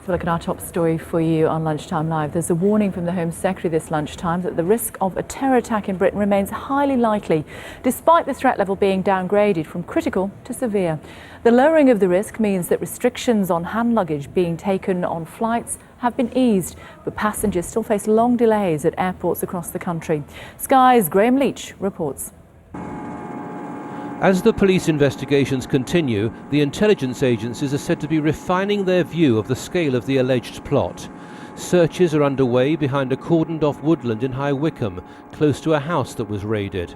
Well, look at our top story for you on Lunchtime Live. There's a warning from the Home Secretary this lunchtime that the risk of a terror attack in Britain remains highly likely, despite the threat level being downgraded from critical to severe. The lowering of the risk means that restrictions on hand luggage being taken on flights have been eased, but passengers still face long delays at airports across the country. Sky's Graham Leach reports. As the police investigations continue, the intelligence agencies are said to be refining their view of the scale of the alleged plot. Searches are underway behind a cordoned-off woodland in High Wycombe, close to a house that was raided.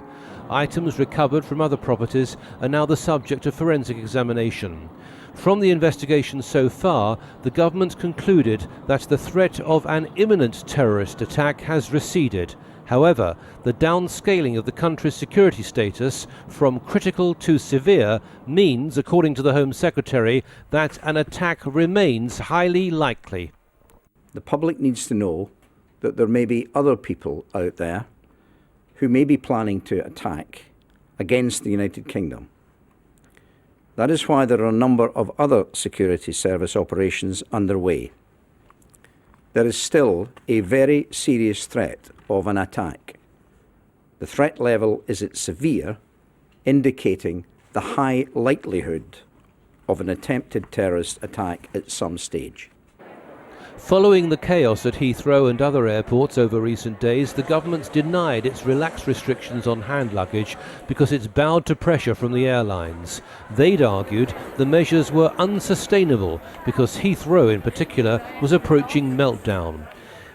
Items recovered from other properties are now the subject of forensic examination. From the investigation so far, the government concluded that the threat of an imminent terrorist attack has receded. However, the downscaling of the country's security status from critical to severe means, according to the Home Secretary, that an attack remains highly likely. The public needs to know that there may be other people out there who may be planning to attack against the United Kingdom. That is why there are a number of other security service operations underway. There is still a very serious threat of an attack. The threat level is at severe, indicating the high likelihood of an attempted terrorist attack at some stage. Following the chaos at Heathrow and other airports over recent days, the government's denied its relaxed restrictions on hand luggage because it's bowed to pressure from the airlines. They'd argued the measures were unsustainable because Heathrow in particular was approaching meltdown.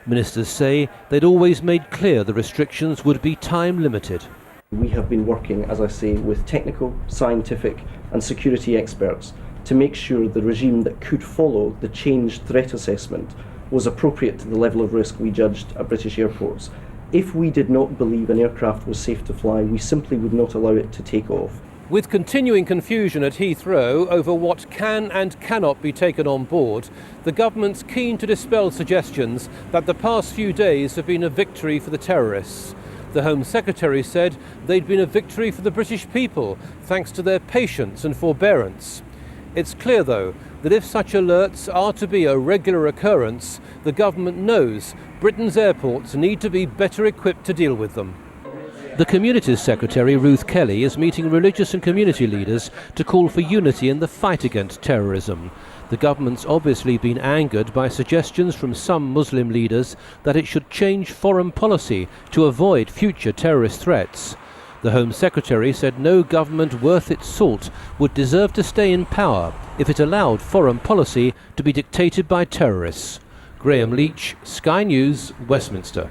Ministers say they'd always made clear the restrictions would be time limited. We have been working, as I say, with technical, scientific and security experts to make sure the regime that could follow the changed threat assessment was appropriate to the level of risk we judged at British airports. If we did not believe an aircraft was safe to fly, we simply would not allow it to take off. With continuing confusion at Heathrow over what can and cannot be taken on board, the government's keen to dispel suggestions that the past few days have been a victory for the terrorists. The Home Secretary said they'd been a victory for the British people, thanks to their patience and forbearance. It's clear, though, that if such alerts are to be a regular occurrence, the government knows Britain's airports need to be better equipped to deal with them. The Communities Secretary, Ruth Kelly, is meeting religious and community leaders to call for unity in the fight against terrorism. The government's obviously been angered by suggestions from some Muslim leaders that it should change foreign policy to avoid future terrorist threats. The Home Secretary said no government worth its salt would deserve to stay in power if it allowed foreign policy to be dictated by terrorists. Graham Leach, Sky News, Westminster.